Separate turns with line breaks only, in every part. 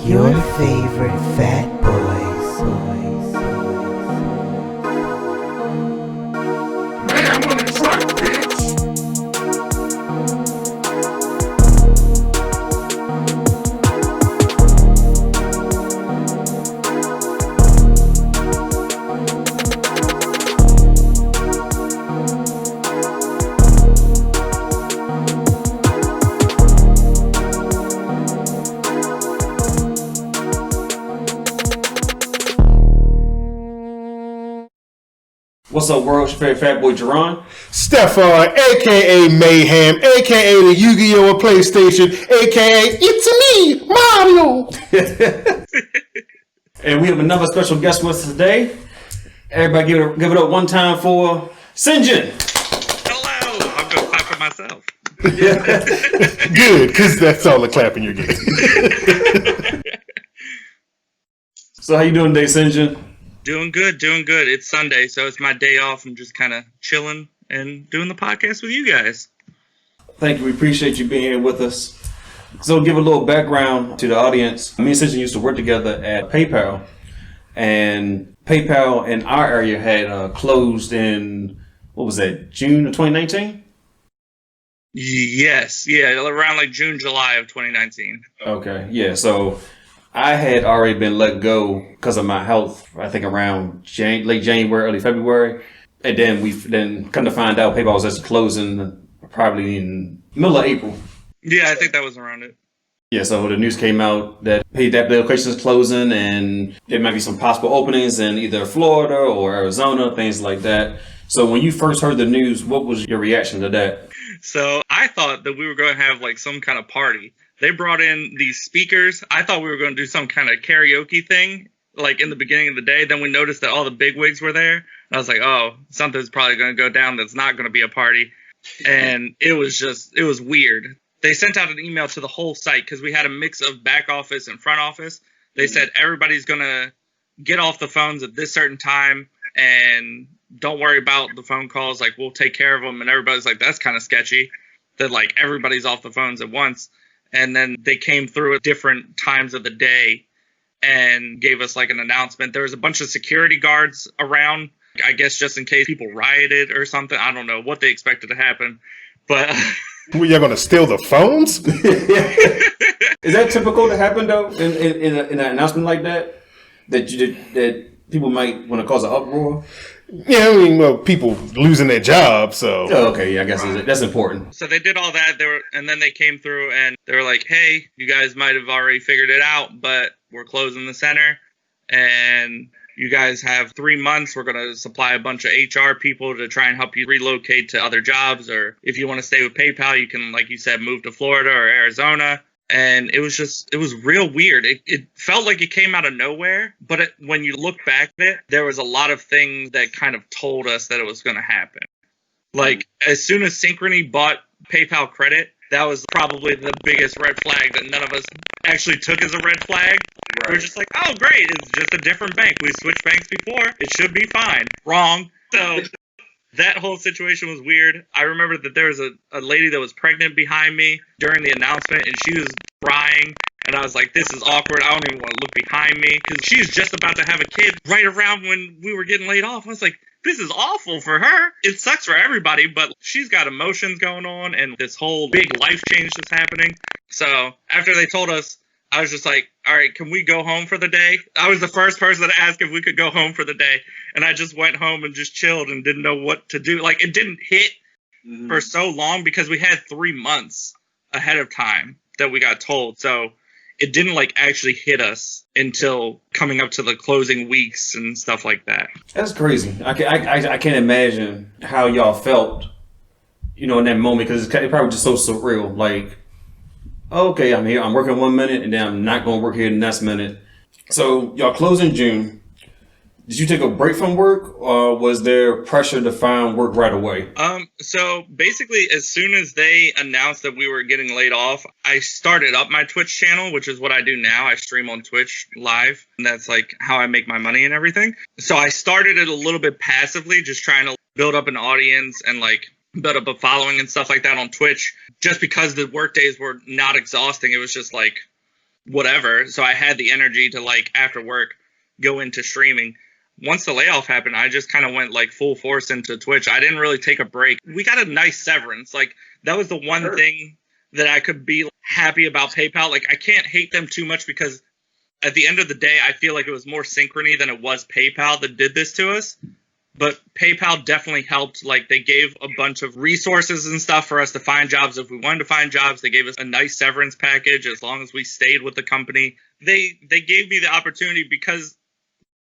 Your favorite fat boys.
Man, I'm on the truck, bitch!
What's up, world? It's your favorite fat boy, Jarron.
Stefan, aka Mayhem, aka the Yu-Gi-Oh! PlayStation, aka It's Me, Mario.
And we have another special guest with us today. Everybody give it up one time for Sinjin.
Hello! I'll go clap for myself.
Good, because that's all the clapping you're getting.
So how you doing today, Sinjin?
Doing good. It's Sunday, so it's my day off. I'm just kind of chilling and doing the podcast with you guys.
Thank you. We appreciate you being here with us. So give a little background to the audience. Me and Sinjin used to work together at PayPal. And PayPal in our area had closed in, what was that, June of 2019?
Yes, yeah, around like June, July of 2019.
Okay, yeah, so I had already been let go because of my health, I think around late January, early February. And then come to find out PayPal was actually closing probably in middle of April.
Yeah, I think that was around it.
Yeah, so the news came out that that location is closing and there might be some possible openings in either Florida or Arizona, things like that. So when you first heard the news, what was your reaction to that?
So I thought that we were going to have like some kind of party. They brought in these speakers. I thought we were going to do some kind of karaoke thing, like in the beginning of the day. Then we noticed that all the bigwigs were there. And I was like, oh, something's probably going to go down that's not going to be a party. And it was weird. They sent out an email to the whole site because we had a mix of back office and front office. They said everybody's going to get off the phones at this certain time and don't worry about the phone calls. Like, we'll take care of them. And everybody's like, that's kind of sketchy that like everybody's off the phones at once. And then they came through at different times of the day and gave us like an announcement. There was a bunch of security guards around, I guess, just in case people rioted or something. I don't know what they expected to happen, but
Well, you're going to steal the phones?
Is that typical to happen though in an announcement like that? That people might want to cause an uproar?
Yeah, I mean, well, people losing their jobs, so.
Oh, okay, yeah, I guess that's important.
so they did all that. And then they came through and they were like, hey, you guys might have already figured it out, but we're closing the center and you guys have 3 months. We're going to supply a bunch of HR people to try and help you relocate to other jobs. Or if you want to stay with PayPal, you can, like you said, move to Florida or Arizona. And it was real weird. It felt like it came out of nowhere. But when you look back at it, there was a lot of things that kind of told us that it was going to happen. Like, as soon as Synchrony bought PayPal credit, that was probably the biggest red flag that none of us actually took as a red flag. Right. We were just like, oh, great, it's just a different bank. We switched banks before. It should be fine. Wrong. So that whole situation was weird. I remember that there was a lady that was pregnant behind me during the announcement, and she was crying. And I was like, this is awkward. I don't even want to look behind me because she's just about to have a kid right around when we were getting laid off. I was like, this is awful for her. It sucks for everybody, but she's got emotions going on and this whole big life change that's happening. So after they told us, I was just like, all right, can we go home for the day? I was the first person to ask if we could go home for the day. And I just went home and just chilled and didn't know what to do. Like, it didn't hit for so long because we had 3 months ahead of time that we got told. So it didn't like actually hit us until coming up to the closing weeks and stuff like that.
That's crazy. I can't imagine how y'all felt, in that moment, because it's probably just so surreal. Like, okay, I'm here, I'm working 1 minute, and then I'm not going to work here the next minute. So y'all close in June. Did you take a break from work, or was there pressure to find work right away?
So basically, as soon as they announced that we were getting laid off, I started up my Twitch channel, which is what I do now. I stream on Twitch live, and that's like how I make my money and everything. So I started it a little bit passively, just trying to build up an audience and like build up a following and stuff like that on Twitch. Just because the work days were not exhausting, it was just like whatever. So I had the energy to like after work go into streaming. Once the layoff happened, I just kind of went like full force into Twitch. I didn't really take a break. We got a nice severance. Like that was the one thing that I could be happy about PayPal. Like I can't hate them too much because at the end of the day, I feel like it was more synchrony than it was PayPal that did this to us. But PayPal definitely helped. Like they gave a bunch of resources and stuff for us to find jobs if we wanted to find jobs. They gave us a nice severance package as long as we stayed with the company. They gave me the opportunity because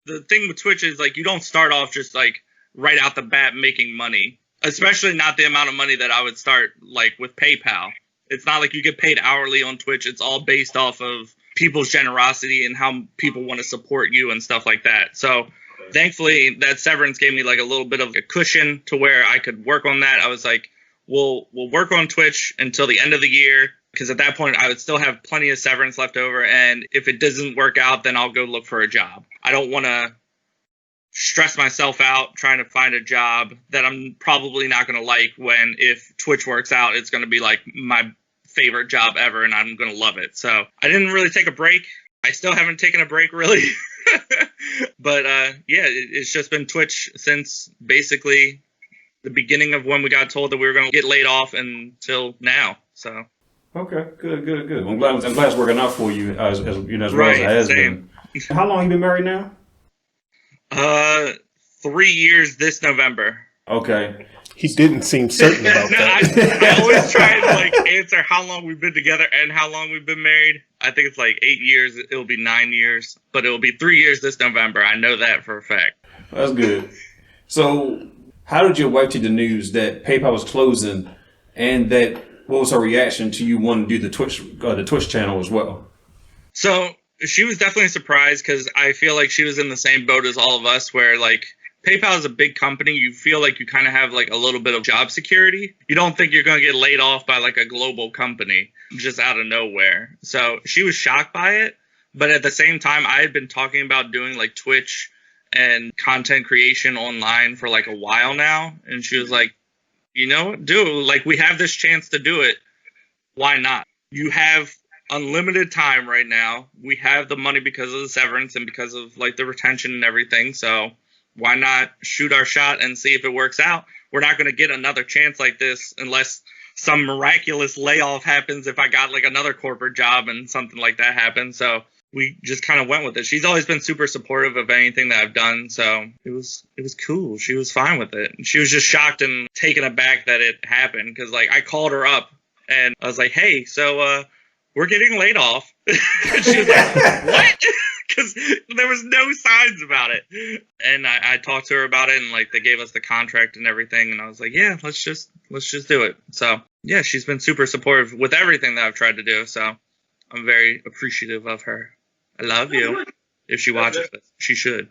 the thing with Twitch is like you don't start off just like right out the bat making money, especially not the amount of money that I would start like with PayPal. It's not like you get paid hourly on Twitch. It's all based off of people's generosity and how people want to support you and stuff like that. So thankfully, that severance gave me like a little bit of a cushion to where I could work on that. I was like, we'll work on Twitch until the end of the year because at that point I would still have plenty of severance left over. And if it doesn't work out, then I'll go look for a job. I don't want to stress myself out trying to find a job that I'm probably not going to like when if Twitch works out, it's going to be like my favorite job ever and I'm going to love it. So I didn't really take a break. I still haven't taken a break really. But yeah, it's just been Twitch since basically the beginning of when we got told that we were going to get laid off until now. So
okay, good. I'm glad it's working out for you as you know as well
right,
as it has
same.
been. How long you been married now?
3 years this November.
Okay.
He didn't seem certain about that.
I always try to like answer how long we've been together and how long we've been married. I think it's like 8 years. It'll be 9 years, but it'll be 3 years this November. I know that for a fact.
That's good. So, how did your wife take the news that PayPal was closing, and that what was her reaction to you wanting to do the Twitch channel as well?
So she was definitely surprised because I feel like she was in the same boat as all of us, where like PayPal is a big company. You feel like you kind of have like a little bit of job security. You don't think you're going to get laid off by like a global company just out of nowhere. So she was shocked by it. But at the same time, I had been talking about doing like Twitch and content creation online for like a while now. And she was like, you know what, like we have this chance to do it. Why not? You have unlimited time right now. We have the money because of the severance and because of like the retention and everything. So why not shoot our shot and see if it works out? We're not going to get another chance like this unless some miraculous layoff happens if I got like another corporate job and something like that happens. So we just kind of went with it. She's always been super supportive of anything that I've done. So it was cool. She was fine with it. She was just shocked and taken aback that it happened because like I called her up and I was like, hey, so we're getting laid off. She was like, what? Because there was no signs about it. And I talked to her about it and like they gave us the contract and everything. And I was like, yeah, let's just do it. So yeah, she's been super supportive with everything that I've tried to do. So I'm very appreciative of her. I love you. If she watches this, she should.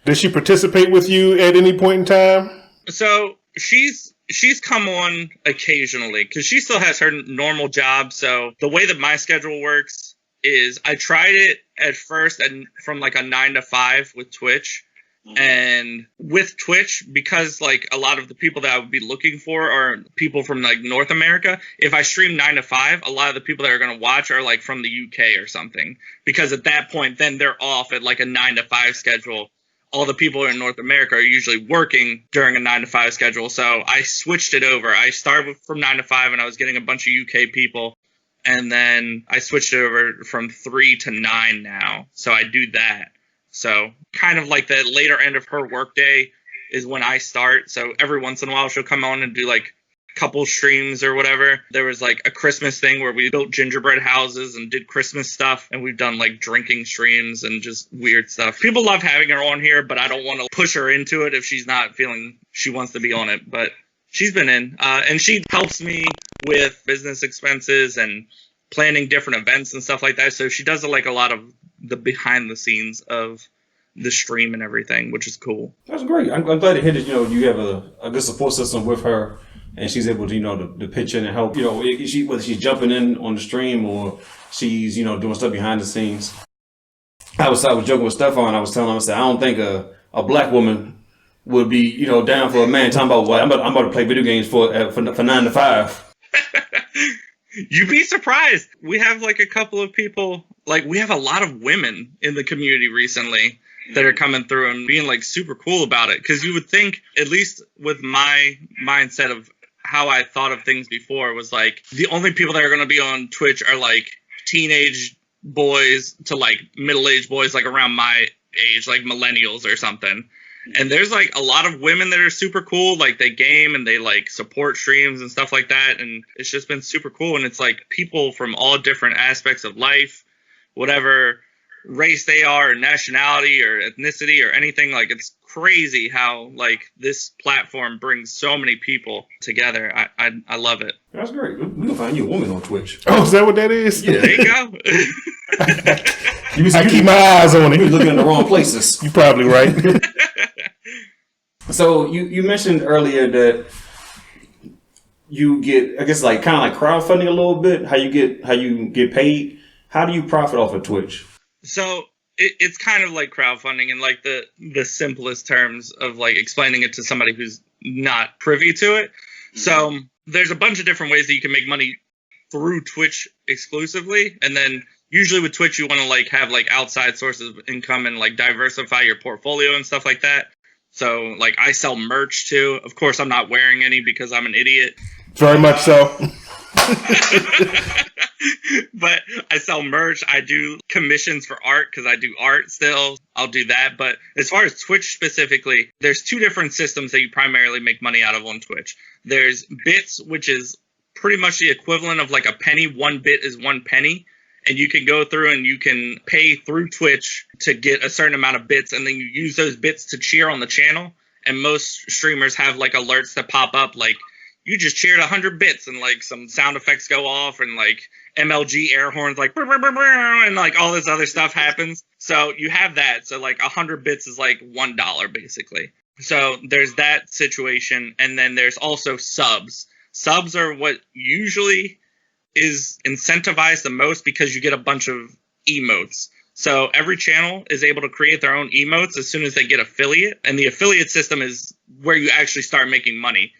Does she participate with you at any point in time?
So she's come on occasionally because she still has her normal job. So the way that my schedule works is I tried it at first and from like a 9 to 5 with Twitch. And with Twitch, because like a lot of the people that I would be looking for are people from like North America, if I stream 9 to 5, a lot of the people that are going to watch are like from the UK or something. Because at that point, then they're off at like a 9 to 5 schedule. All the people in North America are usually working during a 9 to 5 schedule. So I switched it over. I started from 9 to 5 and I was getting a bunch of UK people. And then I switched it over from 3 to 9 now. So I do that. So kind of like the later end of her workday is when I start. So every once in a while she'll come on and do like a couple streams or whatever. There was like a Christmas thing where we built gingerbread houses and did Christmas stuff. And we've done like drinking streams and just weird stuff. People love having her on here, but I don't want to push her into it if she's not feeling she wants to be on it. But she's been in. And she helps me with business expenses and planning different events and stuff like that. So she does like a lot of the behind the scenes of the stream and everything, which is cool.
That's great. I'm glad to hear that, you know, you have a good support system with her and she's able to, you know, to pitch in and help, you know, whether she's jumping in on the stream or she's, you know, doing stuff behind the scenes. I was joking with Stefan. I was telling him, I said, I don't think a black woman would be, you know, down for a man talking about what I'm about to play video games for 9 to 5.
You'd be surprised. We have like a couple of people, like we have a lot of women in the community recently that are coming through and being like super cool about it. Because you would think, at least with my mindset of how I thought of things before, was like the only people that are going to be on Twitch are like teenage boys to like middle-aged boys, like around my age, like millennials or something. And there's like a lot of women that are super cool, like they game and they like support streams and stuff like that, and it's just been super cool. And it's like people from all different aspects of life, whatever race they are, or nationality or ethnicity or anything. Like, it's crazy how like this platform brings so many people together. I love it.
That's great. We can find you a woman on Twitch.
Oh, is that what that is?
Yeah.
There you go.
I keep my eyes on it.
You're looking in the wrong places.
You're probably right.
So you mentioned earlier that you get, I guess, like kind of like crowdfunding a little bit. How you get paid. How do you profit off of Twitch?
So it's kind of like crowdfunding in like the simplest terms of like explaining it to somebody who's not privy to it. So there's a bunch of different ways that you can make money through Twitch exclusively, and then usually with Twitch you want to like have like outside sources of income and like diversify your portfolio and stuff like that. So like I sell merch too. Of course I'm not wearing any because I'm an idiot.
Very much so.
But I sell merch. I do commissions for art because I do art still. I'll do that. But as far as Twitch specifically, there's two different systems that you primarily make money out of on Twitch. There's bits, which is pretty much the equivalent of like a penny. 1 bit is 1 penny. And you can go through and you can pay through Twitch to get a certain amount of bits, and then you use those bits to cheer on the channel. And most streamers have like alerts that pop up like, you just cheered 100 bits, and like some sound effects go off and like MLG air horns like brr, brr, brr, brr, and like all this other stuff happens. So you have that. So like 100 bits is like $1 basically. So there's that situation, and then there's also subs. Subs are what usually is incentivized the most because you get a bunch of emotes. So every channel is able to create their own emotes as soon as they get affiliate, and the affiliate system is where you actually start making money.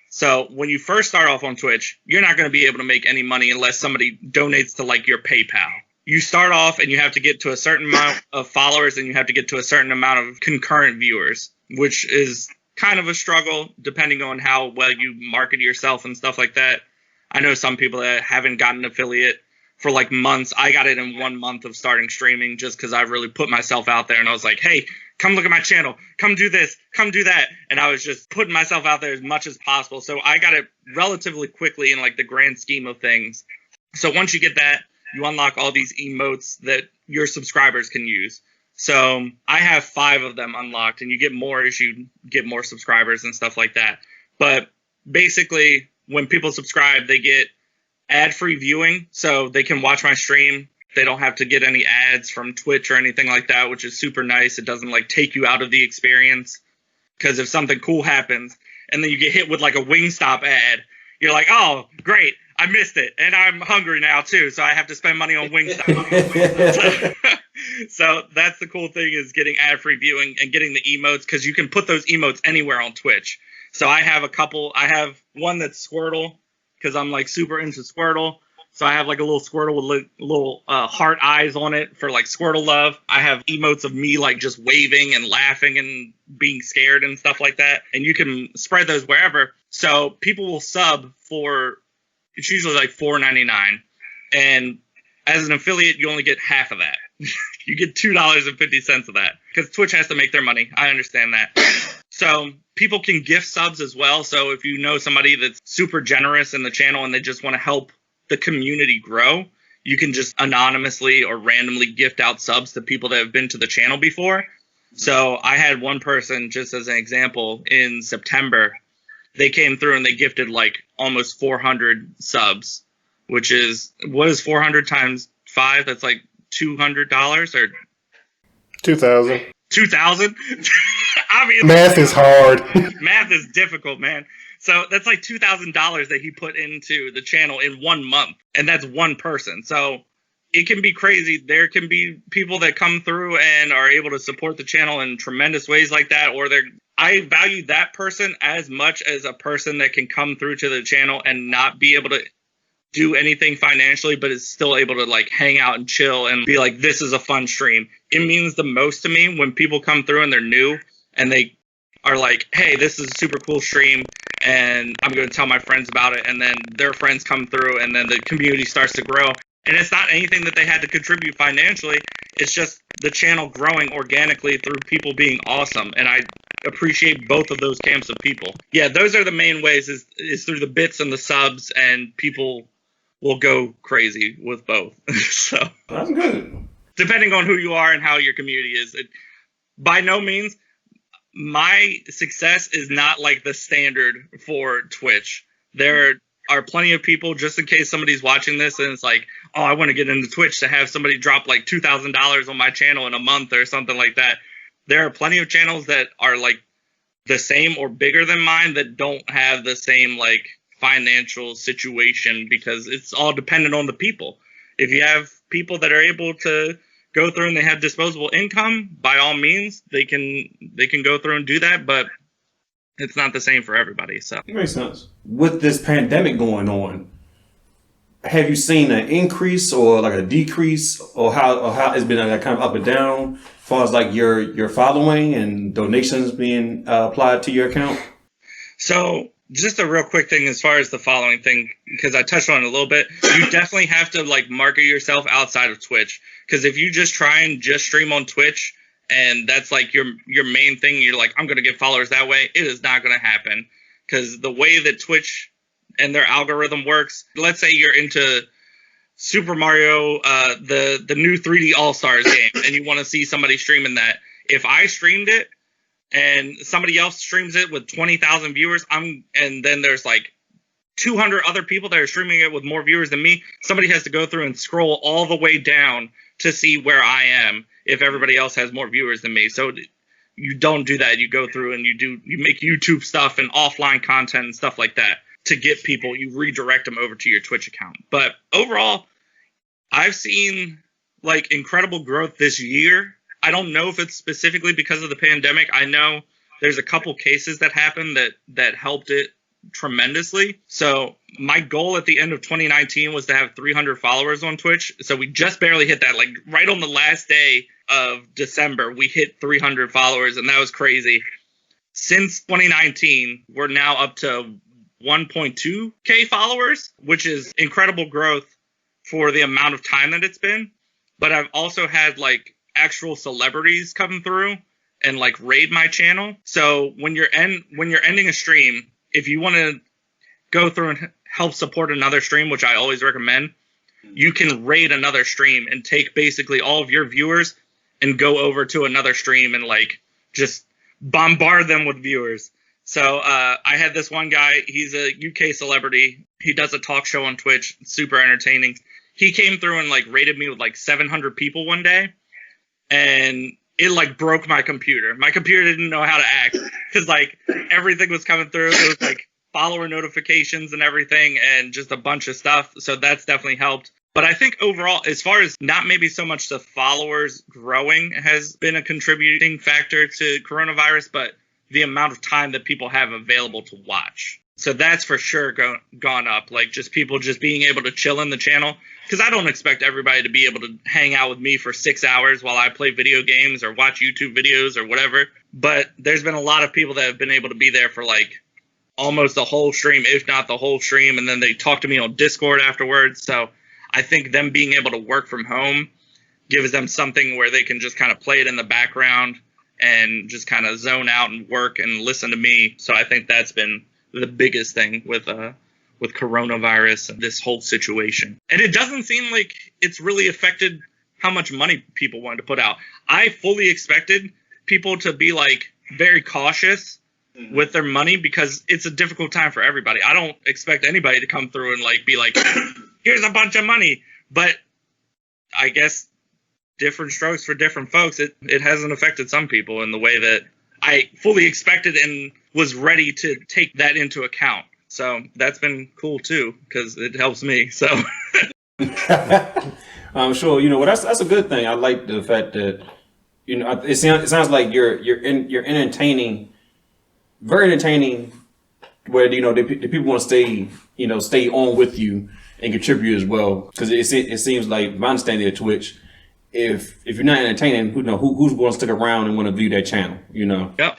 So when you first start off on Twitch, you're not going to be able to make any money unless somebody donates to like your PayPal. You start off and you have to get to a certain amount of followers, and you have to get to a certain amount of concurrent viewers, which is kind of a struggle depending on how well you market yourself and stuff like that. I know some people that haven't gotten an affiliate for like months. I got it in 1 month of starting streaming just because I really put myself out there, and I was like, hey, come look at my channel, come do this, come do that. And I was just putting myself out there as much as possible. So I got it relatively quickly in like the grand scheme of things. So once you get that, you unlock all these emotes that your subscribers can use. So I have 5 of them unlocked, and you get more as you get more subscribers and stuff like that. But basically, when people subscribe, they get ad-free viewing, so they can watch my stream. They don't have to get any ads from Twitch or anything like that, which is super nice. It doesn't like take you out of the experience, because if something cool happens and then you get hit with like a Wingstop ad, you're like, oh, great, I missed it, and I'm hungry now too, so I have to spend money on Wingstop. So that's the cool thing, is getting ad-free viewing and getting the emotes, because you can put those emotes anywhere on Twitch. So I have a couple. I have one that's Squirtle, because I'm like super into Squirtle. So I have like a little Squirtle with little heart eyes on it for like Squirtle love. I have emotes of me like just waving and laughing and being scared and stuff like that. And you can spread those wherever. So people will sub for, it's usually like $4.99. And as an affiliate, you only get half of that. You get $2.50 of that, because Twitch has to make their money. I understand that. So people can gift subs as well. So if you know somebody that's super generous in the channel and they just want to help the community grow, you can just anonymously or randomly gift out subs to people that have been to the channel before. So I had one person, just as an example, in September, they came through and they gifted like almost 400 subs, which is, what is 400 times 5? That's like $200 or
2,000.
2,000? Obviously,
Math is hard.
Math is difficult, man. So that's like $2,000 that he put into the channel in 1 month, and that's one person. So it can be crazy. There can be people that come through and are able to support the channel in tremendous ways like that, or I value that person as much as a person that can come through to the channel and not be able to do anything financially, but is still able to like hang out and chill and be like, this is a fun stream. It means the most to me when people come through and they're new and they are like, hey, this is a super cool stream and I'm going to tell my friends about it. And then their friends come through and then the community starts to grow. And it's not anything that they had to contribute financially. It's just the channel growing organically through people being awesome. And I appreciate both of those camps of people. Yeah, those are the main ways is through the bits and the subs, and people will go crazy with both. So
That's good.
depending on who you are and how your community is, by no means, my success is not like the standard for Twitch. There are plenty of people, just in case somebody's watching this and it's like, oh, I want to get into Twitch, to have somebody drop like $2,000 on my channel in a month or something like that. There are plenty of channels that are like the same or bigger than mine that don't have the same like financial situation, because it's all dependent on the people. If you have people that are able to go through and they have disposable income, by all means, they can go through and do that, but it's not the same for everybody. So
It makes sense. With this pandemic going on, have you seen an increase or like a decrease, or how it's been like kind of up and down as far as like your following and donations being applied to your account?
So just a real quick thing as far as the following thing, because I touched on it a little bit, you definitely have to like market yourself outside of Twitch. Because if you just try and just stream on Twitch and that's like your main thing, you're like, I'm going to get followers that way, it is not going to happen. Because the way that Twitch and their algorithm works, let's say you're into Super Mario, the new 3D All-Stars game, and you want to see somebody streaming that. If I streamed it and somebody else streams it with 20,000 viewers, and then there's like 200 other people that are streaming it with more viewers than me, somebody has to go through and scroll all the way down to see where I am if everybody else has more viewers than me. So you don't do that. You go through and you make YouTube stuff and offline content and stuff like that to get people. You redirect them over to your Twitch account. But overall, I've seen like incredible growth this year. I don't know if it's specifically because of the pandemic. I know there's a couple cases that happened that helped it tremendously. So my goal at the end of 2019 was to have 300 followers on Twitch. So we just barely hit that. Like right on the last day of December, we hit 300 followers, and that was crazy. Since 2019, we're now up to 1.2K followers, which is incredible growth for the amount of time that it's been. But I've also had like actual celebrities come through and like raid my channel. So when you're ending a stream, if you want to go through and help support another stream, which I always recommend, you can raid another stream and take basically all of your viewers and go over to another stream and like just bombard them with viewers. So I had this one guy, he's a UK celebrity. He does a talk show on Twitch, super entertaining. He came through and like raided me with like 700 people one day, and it like broke my computer. My computer didn't know how to act because like everything was coming through. It was like follower notifications and everything and just a bunch of stuff. So that's definitely helped. But I think overall, as far as not maybe so much the followers growing has been a contributing factor to coronavirus, but the amount of time that people have available to watch. So that's for sure gone up. Like just people just being able to chill in the channel. Because I don't expect everybody to be able to hang out with me for 6 hours while I play video games or watch YouTube videos or whatever. But there's been a lot of people that have been able to be there for like almost the whole stream, if not the whole stream. And then they talk to me on Discord afterwards. So I think them being able to work from home gives them something where they can just kind of play it in the background and just kind of zone out and work and listen to me. So I think that's been the biggest thing with coronavirus and this whole situation. And it doesn't seem like it's really affected how much money people wanted to put out. I fully expected people to be like very cautious with their money because it's a difficult time for everybody. I don't expect anybody to come through and like be like, here's a bunch of money. But I guess different strokes for different folks. It hasn't affected some people in the way that I fully expected and was ready to take that into account. So that's been cool too, because it helps me. So
I'm sure, well, that's a good thing. I like the fact that, it sounds like you're entertaining, very entertaining where the people want to stay on with you and contribute as well. Because it seems like my understanding of Twitch, if you're not entertaining, who's going to stick around and want to view that channel?
Yep.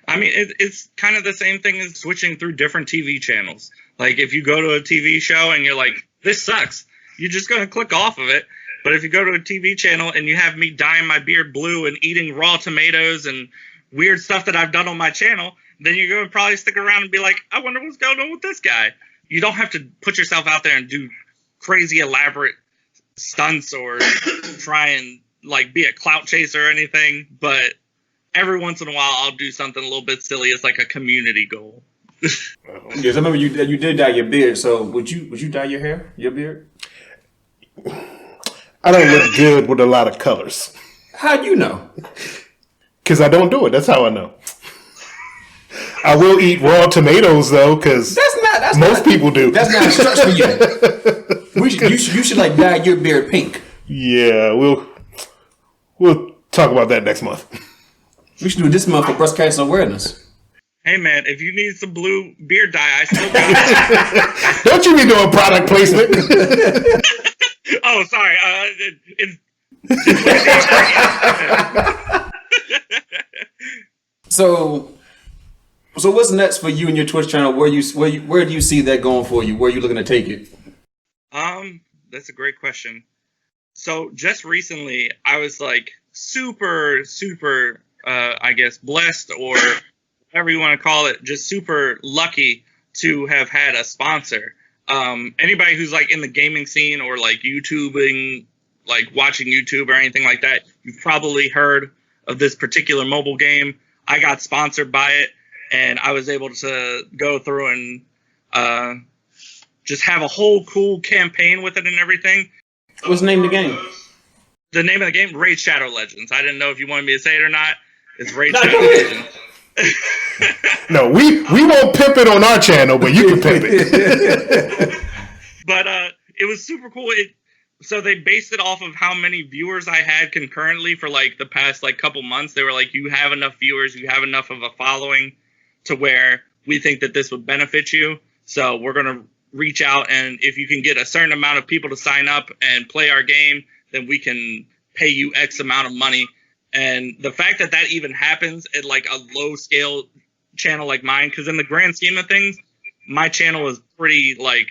I mean, it's kind of the same thing as switching through different TV channels. Like, if you go to a TV show and you're like, this sucks, you're just going to click off of it. But if you go to a TV channel and you have me dyeing my beard blue and eating raw tomatoes and weird stuff that I've done on my channel, then you're going to probably stick around and be like, I wonder what's going on with this guy. You don't have to put yourself out there and do crazy elaborate stunts or try and like be a clout chaser or anything, but every once in a while I'll do something a little bit silly. It's like a community goal.
Yes, I remember you did dye your beard. So would you dye your beard?
I don't look good with a lot of colors.
How do you know?
Because I don't do it. That's how I know. I will eat raw tomatoes though, because most people do.
That's not instruction yet. You should like dye your beard pink.
Yeah, we'll talk about that next month.
We should do this month for breast cancer awareness.
Hey man, if you need some blue beard dye, I still got it.
Don't you be doing product placement?
Oh, sorry.
So what's next for you and your Twitch channel? Where do you see that going for you? Where are you looking to take it?
That's a great question. So just recently, I was like super, I guess, blessed or whatever you want to call it, just super lucky to have had a sponsor. Anybody who's like in the gaming scene or like YouTubing, like watching YouTube or anything like that, you've probably heard of this particular mobile game. I got sponsored by it, and I was able to go through and just have a whole cool campaign with it and everything.
What's the name of the game?
The name of the game, Raid Shadow Legends. I didn't know if you wanted me to say it or not. It's Raid Shadow Legends.
No, we won't pimp it on our channel, but you can pimp it.
But it was super cool. So they based it off of how many viewers I had concurrently for like the past like couple months. They were like, you have enough viewers, you have enough of a following to where we think that this would benefit you. So we're going to reach out, and if you can get a certain amount of people to sign up and play our game, then we can pay you X amount of money. And the fact that that even happens at like a low scale channel like mine, because in the grand scheme of things, my channel is pretty like,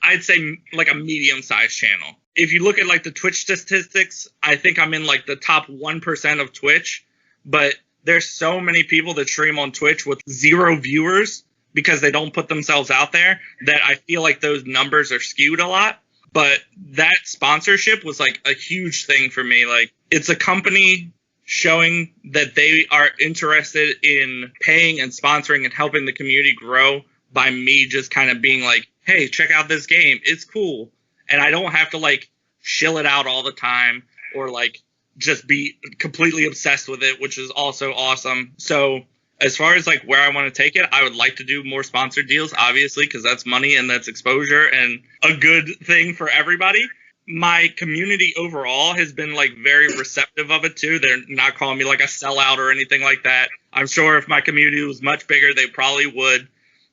I'd say like a medium sized channel. If you look at like the Twitch statistics, I think I'm in like the top 1% of Twitch, but there's so many people that stream on Twitch with 0 viewers because they don't put themselves out there that I feel like those numbers are skewed a lot. But that sponsorship was like a huge thing for me. Like, it's a company showing that they are interested in paying and sponsoring and helping the community grow by me just kind of being like, hey, check out this game. It's cool. And I don't have to like shill it out all the time or like just be completely obsessed with it, which is also awesome. So as far as like where I want to take it, I would like to do more sponsored deals, obviously, because that's money and that's exposure and a good thing for everybody. My community overall has been like very receptive of it too. They're not calling me like a sellout or anything like that. I'm sure if my community was much bigger, they probably would.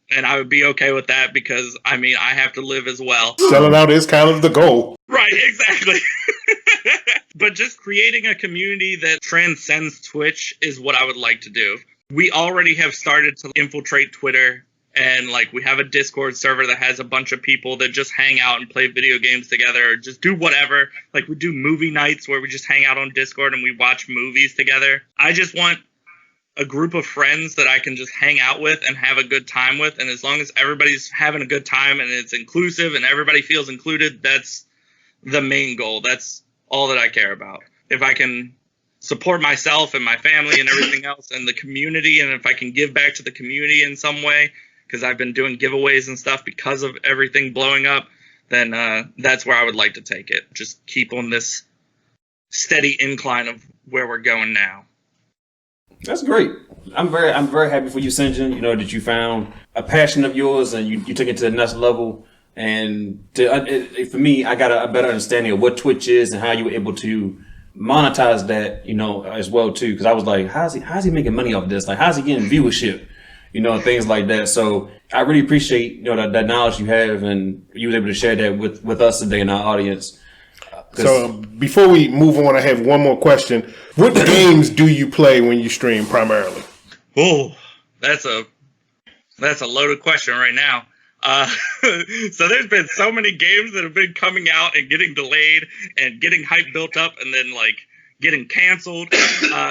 And I would be okay with that because, I mean, I have to live as well.
Selling out is kind of the goal.
Right, exactly. But just creating a community that transcends Twitch is what I would like to do. We already have started to infiltrate Twitter, and like we have a Discord server that has a bunch of people that just hang out and play video games together or just do whatever. Like we do movie nights where we just hang out on Discord and we watch movies together. I just want a group of friends that I can just hang out with and have a good time with. And as long as everybody's having a good time and it's inclusive and everybody feels included, that's the main goal. That's all that I care about. If I can support myself and my family and everything else and the community, and if I can give back to the community in some way, because I've been doing giveaways and stuff because of everything blowing up, then that's where I would like to take it. Just keep on this steady incline of where we're going now.
That's great. I'm very happy for you, Sinjin. You know that you found a passion of yours and you took it to the next level. And for me, I got a better understanding of what Twitch is and how you were able to monetize that, you know, as well too. Because I was like, how's he making money off this? Like, how's he getting viewership? things like that. So I really appreciate, that knowledge you have, and you was able to share that with us today in our audience.
So before we move on, I have one more question. What games do you play when you stream primarily?
Oh, that's a loaded question right now. So there's been so many games that have been coming out and getting delayed and getting hype built up and then like getting canceled.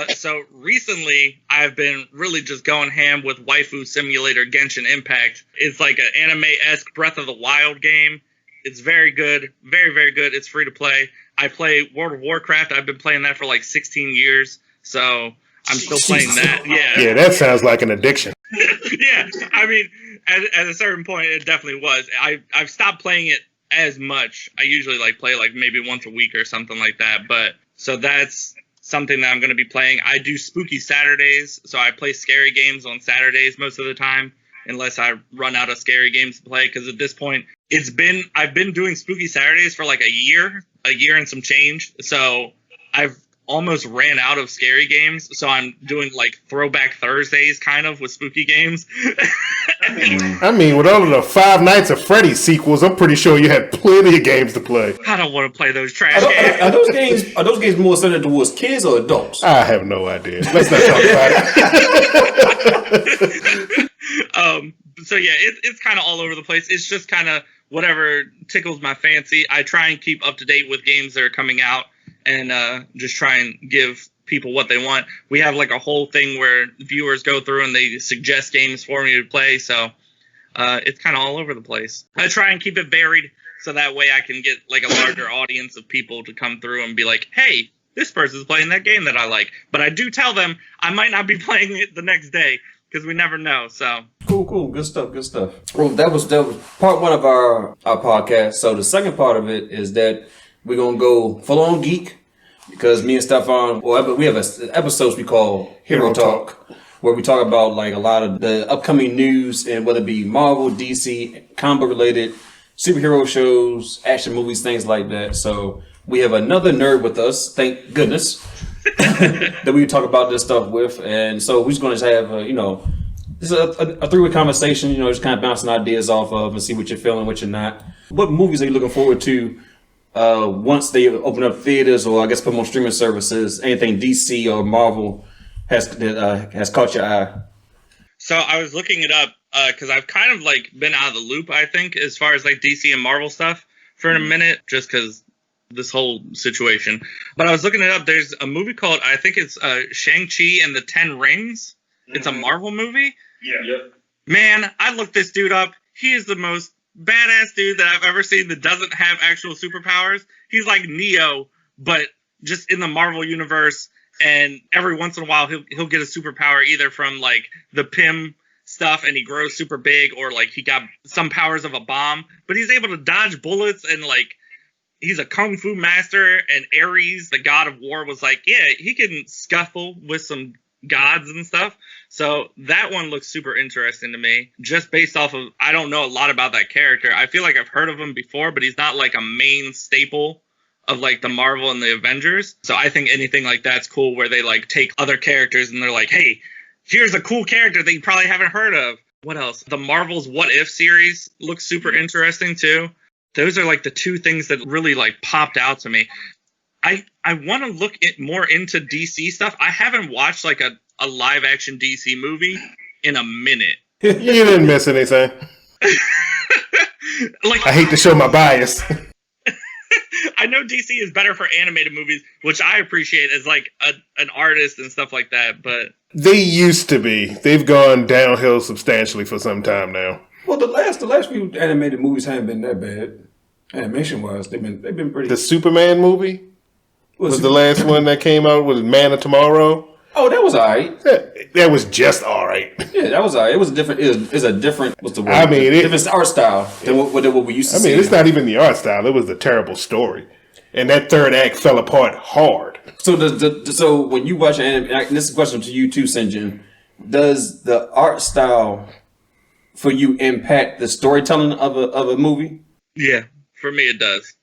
So recently I've been really just going ham with Waifu Simulator Genshin Impact. It's like an anime-esque Breath of the Wild game. It's very good. Very, very good. It's free to play. I play World of Warcraft. I've been playing that for like 16 years. So I'm still playing that. Yeah.
Yeah, that sounds like an addiction.
Yeah. I mean, at a certain point, it definitely was. I've stopped playing it as much. I usually play maybe once a week or something like that. But so that's something that I'm going to be playing. I do Spooky Saturdays. So I play scary games on Saturdays most of the time, unless I run out of scary games to play. Because at this point, I've been doing Spooky Saturdays for like a year and some change. So I've almost ran out of scary games. So I'm doing like Throwback Thursdays kind of with spooky games.
I mean, with all of the Five Nights at Freddy's sequels, I'm pretty sure you had plenty of games to play.
I don't want to play those trash games.
Are those games more centered towards kids or adults?
I have no idea. Let's not talk about it.
So yeah, it's kind of all over the place. It's just kind of whatever tickles my fancy. I try and keep up to date with games that are coming out and just try and give people what they want. We have like a whole thing where viewers go through and they suggest games for me to play. So it's kind of all over the place. I try and keep it varied so that way I can get like a larger audience of people to come through and be like, hey, this person's playing that game that I like. But I do tell them I might not be playing it the next day because we never know. So
cool, good stuff. Well, that was part one of our podcast. So the second part of it is that we're gonna go full on geek because me and Stefan, we have episodes we call Hero Talk, where we talk about like a lot of the upcoming news and whether it be Marvel, DC, comic book related, superhero shows, action movies, things like that. So we have another nerd with us, thank goodness, that we talk about this stuff with. And so we're just going to have, this is a three-way conversation, just kind of bouncing ideas off of and see what you're feeling, what you're not. What movies are you looking forward to once they open up theaters or I guess put them on streaming services? Anything DC or Marvel has caught your eye?
So I was looking it up because I've kind of like been out of the loop, I think, as far as like DC and Marvel stuff for a minute, just because this whole situation. But I was looking it up. There's a movie called, I think it's Shang-Chi and the 10 Rings. It's a Marvel movie.
Yeah. Yep.
Man, I looked this dude up. He is the most badass dude that I've ever seen that doesn't have actual superpowers. He's like Neo, but just in the Marvel universe. And every once in a while, he'll get a superpower either from like the Pym stuff and he grows super big, or like he got some powers of a bomb. But he's able to dodge bullets and like he's a kung fu master. And Ares, the god of war, was like, yeah, he can scuffle with some gods and stuff. So that one looks super interesting to me, just based off of, I don't know a lot about that character. I feel like I've heard of him before, but he's not like a main staple of like the Marvel and the Avengers. So I think anything like that's cool, where they like take other characters and they're like, hey, here's a cool character that you probably haven't heard of. What else? The Marvel's What If series looks super interesting too. Those are like the two things that really like popped out to me. I want to look more into DC stuff. I haven't watched like a live action DC movie in a minute.
You didn't miss anything.
Like,
I hate to show my bias.
I know DC is better for animated movies, which I appreciate as like an artist and stuff like that, but
They used to be. They've gone downhill substantially for some time now.
Well, the last few animated movies haven't been that bad. Animation wise, they've been pretty.
The Superman movie was the last one that came out with Man of Tomorrow.
Oh, that was alright.
That was just alright.
Yeah, that was alright. It was a different. It's a different. What's the word?
I mean,
different art style than what we used to see.
I mean, it's not even the art style. It was a terrible story, and that third act fell apart hard.
So so when you watch anime, and this is a question to you too, Sinjin, does the art style for you impact the storytelling of a movie?
yeah, for me it does.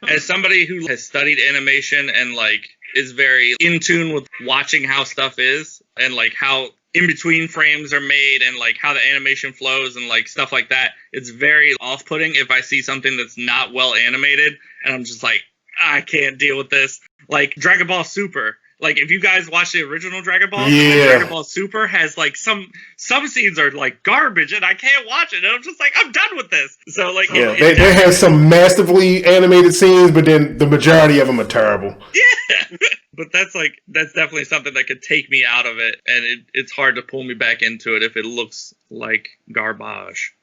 As somebody who has studied animation and like is very in tune with watching how stuff is and like how in between frames are made and like how the animation flows and like stuff like that. It's very off-putting if I see something that's not well animated and I'm just like, I can't deal with this. Like Dragon Ball Super. Like if you guys watch the original Dragon Ball, Dragon Ball Super has like some scenes are like garbage and I can't watch it. And I'm just like, I'm done with this. So like,
they have some masterfully animated scenes, but then the majority of them are terrible.
Yeah, but that's definitely something that could take me out of it, and it's hard to pull me back into it if it looks like garbage.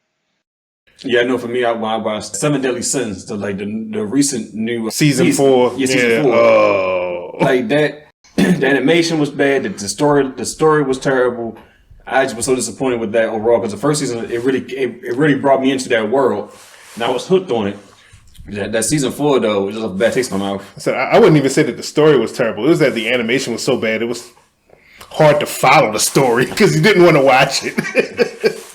Yeah, I know. For me, I watched Seven Deadly Sins, the recent new
season 4.
Yeah, season 4.
Oh,
like that. The animation was bad. The story was terrible. I just was so disappointed with that overall because the first season it really brought me into that world, and I was hooked on it. That season 4 though was just a bad taste in my mouth.
So I wouldn't even say that the story was terrible. It was that the animation was so bad it was hard to follow the story because you didn't want to watch it.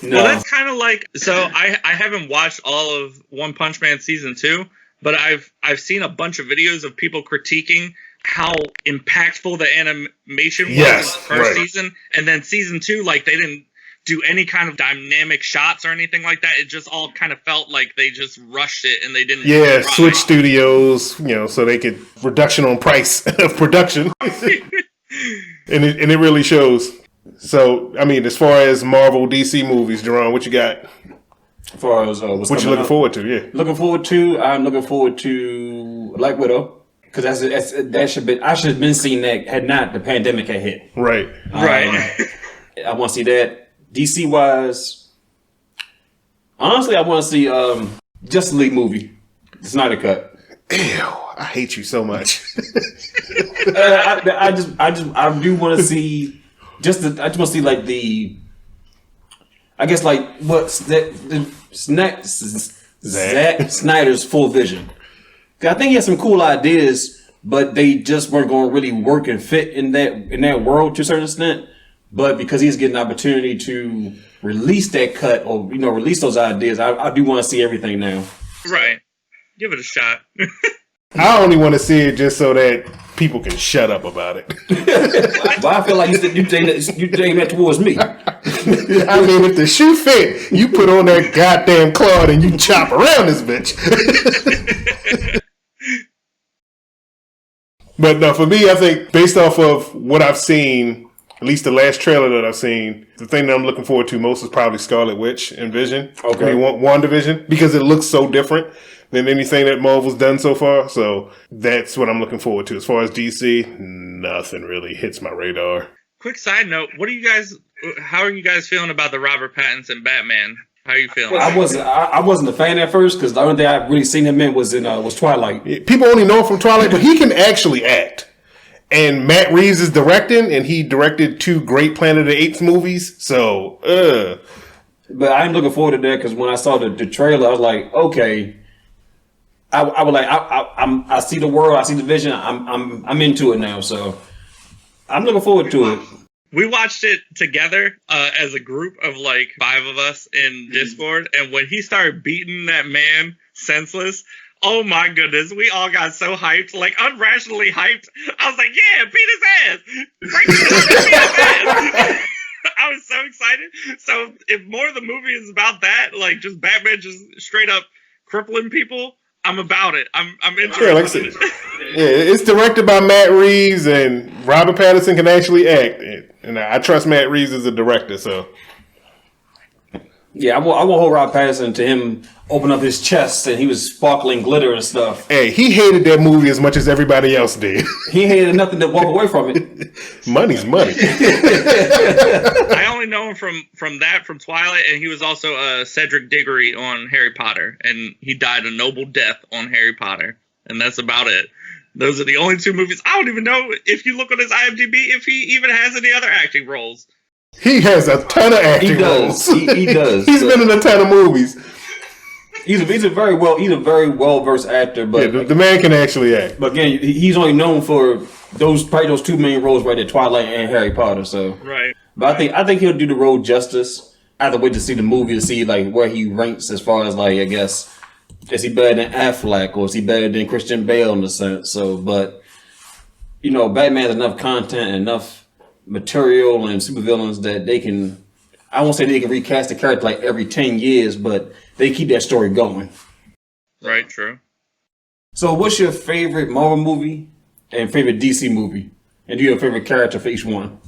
No.
Well, that's kind of like, so I haven't watched all of One Punch Man season 2, but I've seen a bunch of videos of people critiquing how impactful the animation was in the first season, and then season 2, like they didn't do any kind of dynamic shots or anything like that. It just all kind of felt like they just rushed it and they didn't.
Yeah, switch studios, so they could reduction on price of production, and it really shows. So, I mean, as far as Marvel, DC movies, Jarron, what you got?
As far as
what you looking forward to? Yeah,
I'm looking forward to Black Widow. Because that should be, I should have been seeing that had not the pandemic had hit.
Right.
I want to see that. DC wise, honestly, I want to see Justice League movie, the Snyder Cut.
Ew, I hate you so much.
I do want to see I just want to see like I guess like what's that Zack Snyder's full vision. I think he had some cool ideas, but they just weren't going to really work and fit in that world to a certain extent. But because he's getting an opportunity to release that cut or release those ideas, I do want to see everything now.
Right, give it a shot.
I only want to see it just so that people can shut up about it.
Well, I feel like you take that towards me.
I mean, if the shoe fit, you put on that goddamn cloth and you chop around this bitch. But no, for me, I think based off of what I've seen, at least the last trailer that I've seen, the thing that I'm looking forward to most is probably Scarlet Witch and Vision.
Okay.
I mean, WandaVision, because it looks so different than anything that Marvel's done so far. So that's what I'm looking forward to. As far as DC, nothing really hits my radar.
Quick side note, how are you guys feeling about the Robert Pattinson Batman? How are you feeling?
Well, I wasn't a fan at first because the only thing I've really seen him in was Twilight.
People only know him from Twilight, but he can actually act. And Matt Reeves is directing, and he directed 2 great Planet of the Apes movies. So,
But I'm looking forward to that because when I saw the trailer, I was like, okay. I see the world, I see the vision. I'm into it now. So I'm looking forward to it.
We watched it together as a group of like 5 of us in Discord, and when he started beating that man senseless, oh my goodness, we all got so hyped, like unrationally hyped. I was like, yeah, beat his ass! Break his ass, beat his ass! I was so excited. So if more of the movie is about that, like just Batman just straight up crippling people, I'm about it. I'm interested.
Yeah, like I said, it's directed by Matt Reeves, and Robert Pattinson can actually act. And I trust Matt Reeves as a director, so.
Yeah, I won't hold Rob Pattinson to him open up his chest and he was sparkling glitter and stuff.
Hey, he hated that movie as much as everybody else did.
He hated nothing to walk away from it.
Money's money.
I only know him from Twilight, and he was also Cedric Diggory on Harry Potter, and he died a noble death on Harry Potter, and that's about it. Those are the only 2 movies. I don't even know if you look on his IMDb if he even has any other acting roles.
He has a ton of acting roles.
He does.
He's been in a ton of movies.
He's a very well versed actor, but
yeah, the man can actually act.
But again, he's only known for those 2 main roles right there, Twilight and Harry Potter. So
right.
But I think he'll do the role justice. I have to wait to see the movie to see like where he ranks as far as like I guess is he better than Affleck or is he better than Christian Bale in a sense. So, but Batman has enough content and enough material and supervillains that they can. I won't say they can recast the character like every 10 years, but they keep that story going.
Right, true.
So, what's your favorite Marvel movie and favorite DC movie? And do you have a favorite character for each one?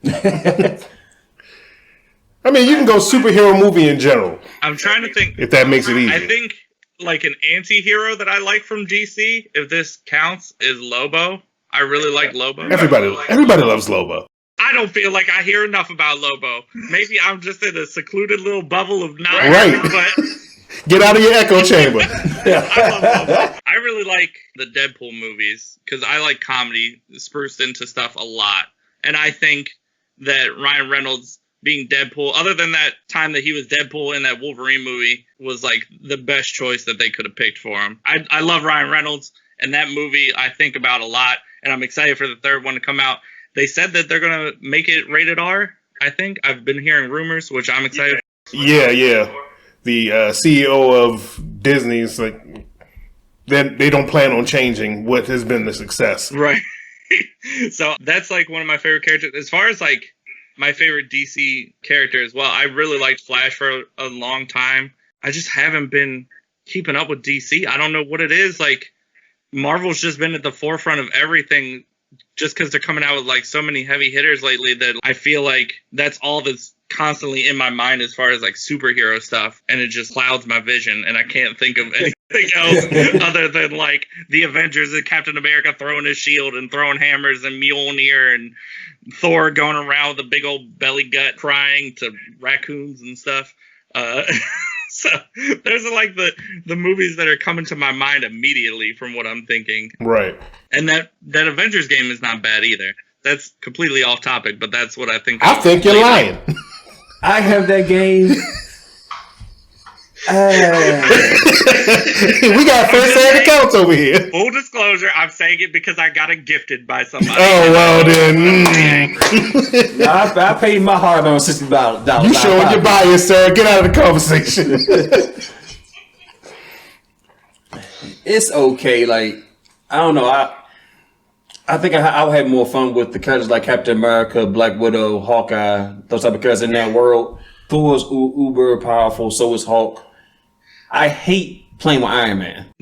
I mean, you can go superhero movie in general.
I'm trying to think.
If that makes it easy.
I think like an anti-hero that I like from DC, if this counts, is Lobo. I really like Lobo.
Everybody loves Lobo.
I don't feel like I hear enough about Lobo. Maybe I'm just in a secluded little bubble of knowledge.
Right.
But
Get out of your echo chamber.
I love Lobo. I really like the Deadpool movies because I like comedy spruced into stuff a lot. And I think that Ryan Reynolds being Deadpool, other than that time that he was Deadpool in that Wolverine movie, was like the best choice that they could have picked for him. I love Ryan Reynolds, and that movie I think about a lot, and I'm excited for the third one to come out. They said that they're going to make it rated R, I think. I've been hearing rumors, which I'm excited for.
Yeah. The CEO of Disney is like, they don't plan on changing what has been the success.
Right. So that's like one of my favorite characters. As far as like my favorite DC character as well, I really liked Flash for a long time. I just haven't been keeping up with DC. I don't know what it is. Like, Marvel's just been at the forefront of everything just because they're coming out with like so many heavy hitters lately that I feel like that's all that's constantly in my mind as far as like superhero stuff, and it just clouds my vision and I can't think of anything else other than like the Avengers and Captain America throwing his shield and throwing hammers and Mjolnir and Thor going around with a big old belly gut crying to raccoons and stuff. So there's like the movies that are coming to my mind immediately from what I'm thinking.
Right.
And that Avengers game is not bad either. That's completely off topic, but that's what I think.
I think you're lying.
I have that game.
We got first-hand accounts over here.
Full disclosure, I'm saying it because I got it gifted by somebody.
Oh, well then.
I paid my hard-earned $60.
You showing your bias, sir. Get out of the conversation.
It's okay. Like, I don't know. I think I'll have more fun with the characters like Captain America, Black Widow, Hawkeye, those type of characters in that world. Thor is uber powerful, so is Hulk. I hate playing with Iron Man.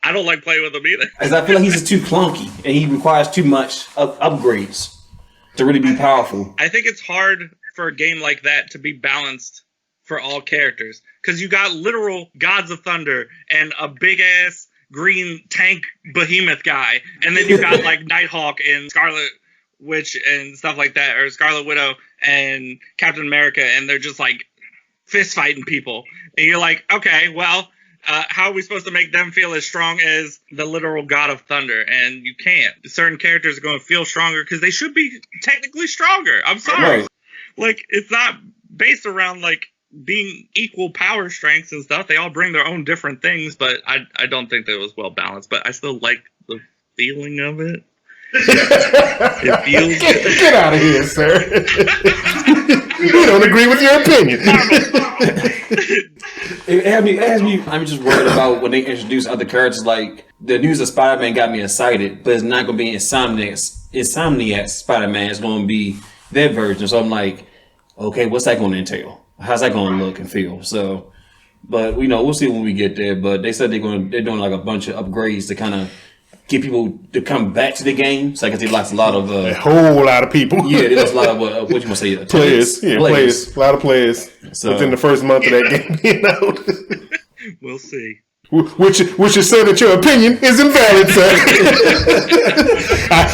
I don't like playing with him either.
Because I feel like he's just too clunky, and he requires too much upgrades to really be powerful.
I think it's hard for a game like that to be balanced for all characters. Because you got literal gods of thunder and a big-ass green tank behemoth guy. And then you got like Nighthawk and Scarlet Witch and stuff like that, or Scarlet Widow and Captain America, and they're just like fist fighting people. And you're like, okay, well, how are we supposed to make them feel as strong as the literal god of thunder? And you can't. Certain characters are going to feel stronger because they should be technically stronger. I'm sorry.
Right.
Like, it's not based around like being equal power strengths and stuff. They all bring their own different things, but I don't think that it was well balanced. But I still like the feeling of it. It feels
Get out of here, sir. We don't agree with your opinion.
I'm just worried about when they introduce other characters. Like, the news of Spider-Man got me excited, but it's not going to be Insomniac Spider-Man. It's going to be their version. So I'm like, okay, what's that going to entail? How's that going to look and feel? So, but we'll see when we get there. But they said they're doing like a bunch of upgrades to kind of get people to come back to the game. So I guess they lost a lot of
a whole lot of people.
Yeah, they lost a lot of what you want to say,
players. Yeah, players. A lot of players within the first month of that game being out.
We'll see.
Which is so that your opinion is invalid, sir.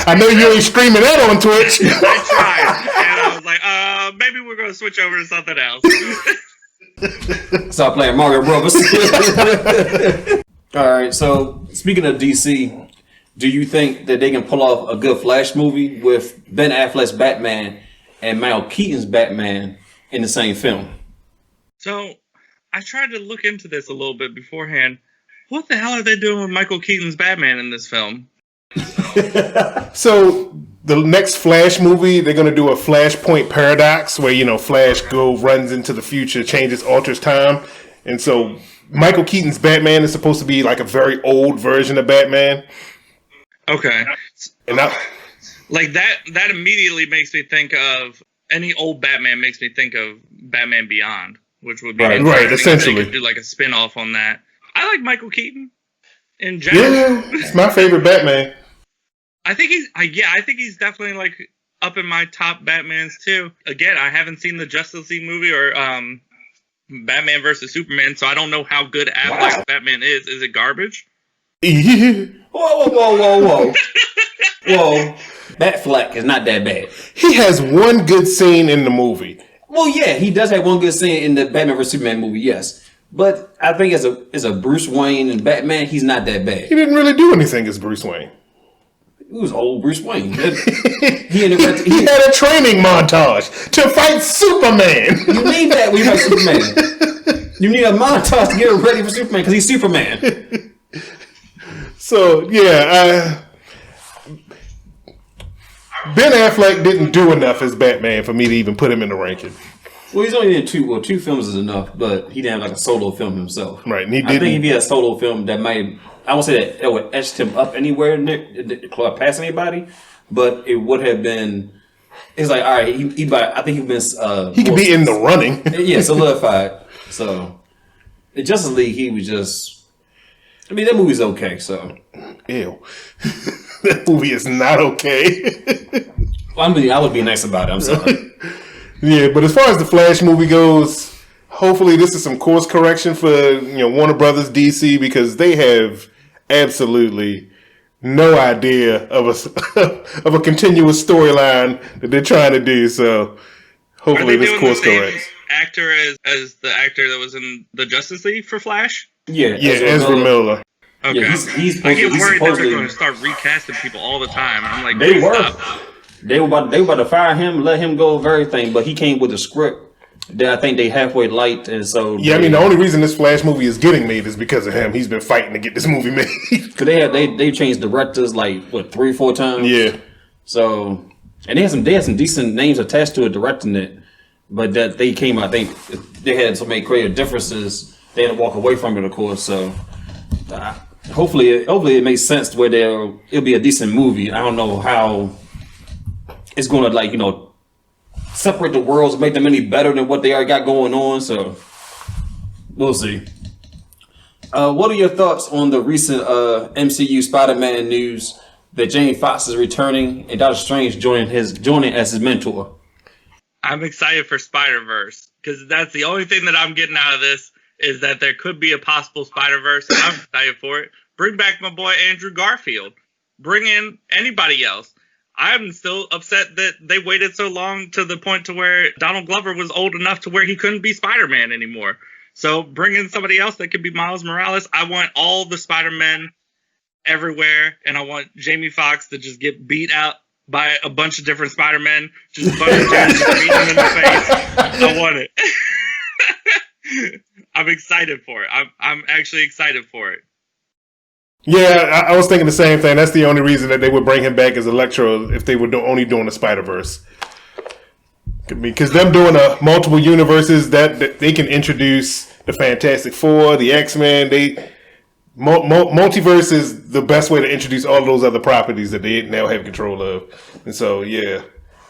I know you ain't screaming that on Twitch.
I tried, and I was like, maybe we're going to switch over to something else.
Start playing Mario Brothers. All right, so speaking of DC, do you think that they can pull off a good Flash movie with Ben Affleck's Batman and Michael Keaton's Batman in the same film?
So I tried to look into this a little bit beforehand. What the hell are they doing with Michael Keaton's Batman in this film?
So the next Flash movie, they're going to do a Flashpoint paradox where, Flash runs into the future, alters time. And so Michael Keaton's Batman is supposed to be like a very old version of Batman.
Okay.
And
Like that immediately makes me think of any old Batman. Makes me think of Batman Beyond, which would be
Right.
interesting if
Essentially.
they could do like a spin-off on that. I like Michael Keaton in general.
Yeah, it's my favorite Batman.
I think he's definitely like up in my top Batmans too. Again, I haven't seen the Justice League movie or Batman versus Superman, so I don't know how good Affleck's Batman is. Is it garbage?
Whoa. Whoa. Batfleck is not that bad.
He has one good scene in the movie.
Well, yeah, he does have one good scene in the Batman vs Superman movie, yes. But I think as a Bruce Wayne and Batman, he's not that bad.
He didn't really do anything as Bruce Wayne.
He was old Bruce Wayne. He
had a training montage to fight Superman.
You need that when you fight Superman. You need a montage to get ready for Superman because he's Superman.
So, yeah, Ben Affleck didn't do enough as Batman for me to even put him in the ranking.
Well, he's only in two films is enough, but he didn't have like a solo film himself.
Right, and he
I think if he had a solo film that might, I won't say that it would etch him up anywhere past anybody, but it would have been. It's like, all right, I think he's been.
He could be in the running.
Yeah, solidified. So, in Justice League, he was just. I mean, that movie's okay. So,
ew, that movie is not okay.
Well, I would be nice about it. I'm sorry.
Yeah, but as far as the Flash movie goes, hopefully this is some course correction for Warner Brothers DC, because they have absolutely no idea of a continuous storyline that they're trying to do. So hopefully this course corrects.
Actor as the actor that was in the Justice League for Flash?
Yeah,
Ezra Miller.
Okay.
Yeah,
I get worried that they're going to start recasting people all the time. I'm like,
they were.
Stop.
They were about to fire him, let him go of everything, but he came with a script that I think they halfway liked, and so
yeah. I mean, the only reason this Flash movie is getting made is because of him. He's been fighting to get this movie made.
Because they changed directors like 3-4 times.
Yeah.
So and they had some decent names attached to it directing it, but that they came out. I think they had so many creative differences. They had to walk away from it, of course. So hopefully it makes sense to where it'll be a decent movie. I don't know how it's going to separate the worlds, make them any better than what they already got going on. So we'll see. What are your thoughts on the recent MCU Spider-Man news that Jamie Foxx is returning and Doctor Strange joining as his mentor?
I'm excited for Spider-Verse because that's the only thing that I'm getting out of this is that there could be a possible Spider-Verse. I'm excited for it. Bring back my boy Andrew Garfield. Bring in anybody else. I'm still upset that they waited so long to the point to where Donald Glover was old enough to where he couldn't be Spider-Man anymore. So bring in somebody else that could be Miles Morales. I want all the Spider-Men everywhere, and I want Jamie Foxx to just get beat out by a bunch of different Spider-Men. Just a bunch of dudes just beating him in the face. I want it. I'm excited for it. I'm actually excited for it.
Yeah, I was thinking the same thing. That's the only reason that they would bring him back as Electro if they were only doing the Spider-Verse. Because them doing multiple universes, that they can introduce the Fantastic Four, the X-Men. Multiverse is the best way to introduce all those other properties that they now have control of. And so, yeah.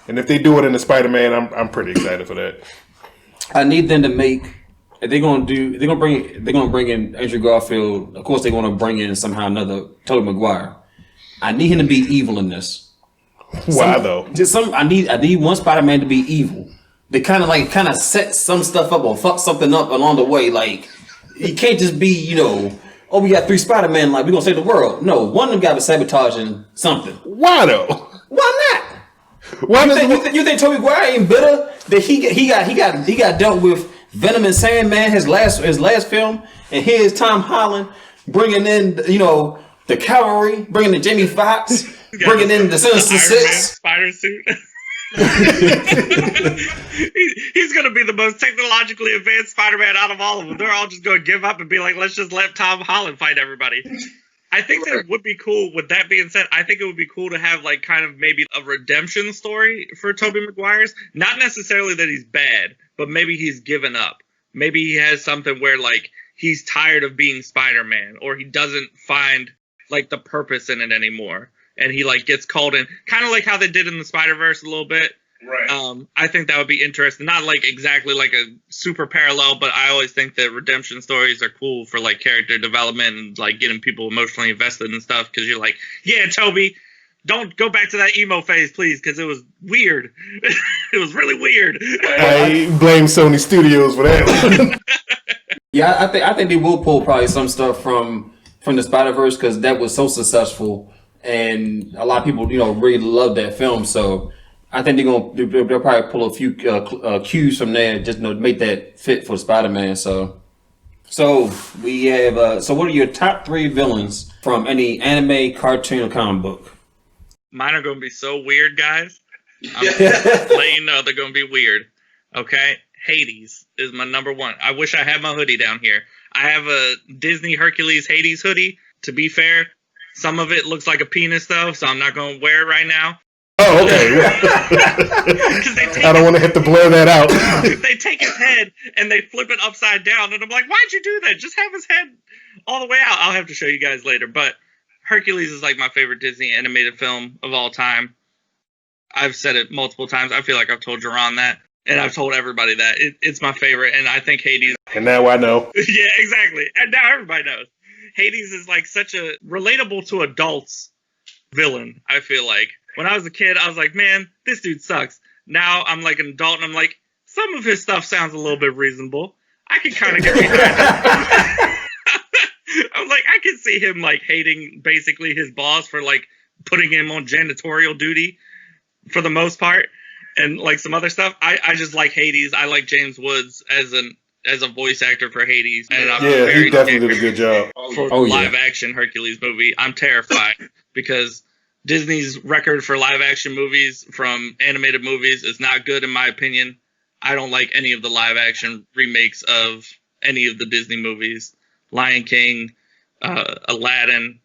And if they do it in the Spider-Man, I'm pretty excited for that.
I need them to make. If they're gonna bring in Andrew Garfield. Of course, they're gonna bring in somehow another Tobey Maguire. I need him to be evil in this.
Why though?
I need one Spider-Man to be evil. They kind of set some stuff up or fuck something up along the way. Like he can't just be oh, we got 3 Spider-Man, like we're gonna save the world. No, one of them got to sabotaging something.
Why though?
Why not?
Why
you think Tobey Maguire ain't bitter that he got dealt with Venom and Sandman his last film, and here's Tom Holland bringing in the cavalry, bringing in Jamie Foxx, bringing in the Sinister Six.
Spider suit. He's going to be the most technologically advanced Spider-Man out of all of them. They're all just going to give up and be like, let's just let Tom Holland fight everybody. I think that would be cool. With that being said, I think it would be cool to have like kind of maybe a redemption story for Tobey Maguire's. Not necessarily that he's bad, but maybe he's given up. Maybe he has something where like he's tired of being Spider-Man, or he doesn't find like the purpose in it anymore. and he like gets called in, kind of like how they did in the Spider-Verse a little bit.
Right.
I think that would be interesting. Not like exactly like a super parallel, but I always think that redemption stories are cool for like character development and like getting people emotionally invested and stuff. Because you're like, yeah, Toby, don't go back to that emo phase, please, because it was weird. It was really weird.
I blame Sony Studios for that.
Yeah, I think they will pull probably some stuff from the Spider-Verse because that was so successful, and a lot of people really love that film. So I think they'll probably pull a few cues from there just to make that fit for Spider-Man. So we have. So what are your top 3 villains from any anime, cartoon, or comic book?
Mine are going to be so weird, guys. I'm letting you know they're going to be weird. Okay? Hades is my number 1. I wish I had my hoodie down here. I have a Disney Hercules Hades hoodie. To be fair, some of it looks like a penis, though, so I'm not going to wear it right now.
Oh, okay. I don't want to have to blur that out.
They take his head and they flip it upside down, and I'm like, why'd you do that? Just have his head all the way out. I'll have to show you guys later, but Hercules is like my favorite Disney animated film of all time. I've said it multiple times. I feel like I've told Jarron that, and I've told everybody that. It's my favorite, and I think Hades...
And now I know.
Yeah, exactly. And now everybody knows. Hades is like such a relatable to adults villain, I feel like. When I was a kid, I was like, man, this dude sucks. Now I'm like an adult, and I'm like, some of his stuff sounds a little bit reasonable. I can kind of get behind it. I'm like, I can see him like hating basically his boss for like putting him on janitorial duty for the most part, and like some other stuff. I just like Hades. I like James Woods as a voice actor for Hades, and I'm
he definitely did a good job
for live action Hercules movie. I'm terrified because Disney's record for live action movies from animated movies is not good in my opinion. I don't like any of the live action remakes of any of the Disney movies. Lion King, Aladdin,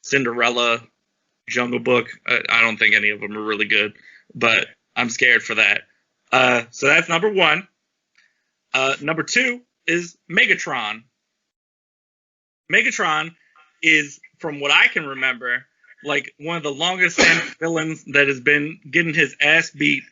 Cinderella, Jungle Book. I don't think any of them are really good, but I'm scared for that. So that's number 1. Number 2 is Megatron. Megatron is, from what I can remember, like one of the longest standing villains that has been getting his ass beat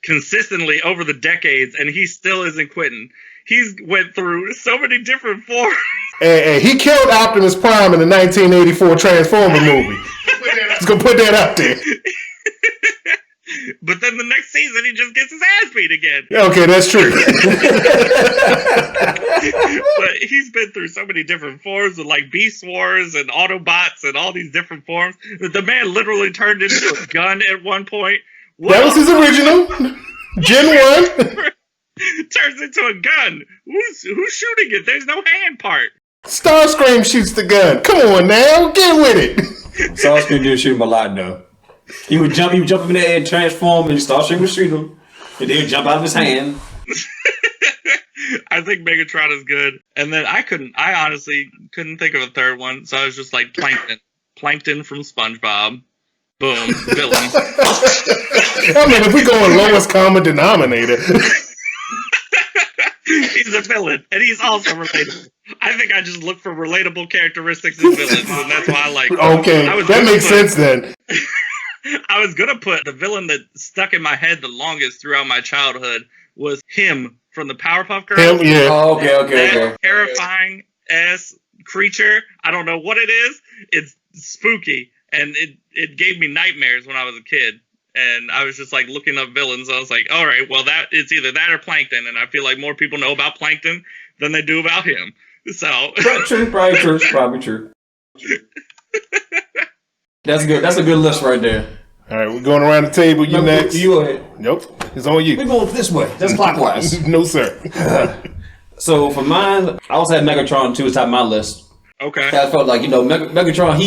consistently over the decades, and he still isn't quitting. He's went through so many different forms.
And he killed Optimus Prime in the 1984 Transformer movie. Let's go put that out there.
But then the next season, he just gets his ass beat again.
Okay, that's true.
But he's been through so many different forms with like Beast Wars and Autobots and all these different forms. The man literally turned into a gun at one point.
That was his original. Gen 1.
Turns into a gun. Who's shooting it? There's no hand part.
Starscream shoots the gun. Come on now, get with it.
Starscream didn't shoot him a lot though. He would jump up in the air, transform, and Starscream would shoot him, and then he'd jump out of his hand.
I think Megatron is good, and then I honestly couldn't think of a third one, so I was just like Plankton from SpongeBob. Boom, villain.
I mean, if we go on lowest common denominator.
He's a villain, and he's also relatable. I think I just look for relatable characteristics in villains, and that's why I like him.
Okay, that makes sense then.
I was going to put the villain that stuck in my head the longest throughout my childhood was him from the Powerpuff Girls.
Him, yeah.
Oh, okay.
Terrifying-ass creature. I don't know what it is. It's spooky, and it gave me nightmares when I was a kid. And I was just like looking up villains. I was like, all right, well, it's either that or Plankton. And I feel like more people know about Plankton than they do about him. So
probably true. That's good. That's a good list right there.
All right, we're going around the table. You next.
You go ahead.
Nope, it's on you.
We're going this way. That's clockwise.
No, sir.
So for mine, I also had Megatron too. It's top of my list.
Okay.
I felt like Megatron.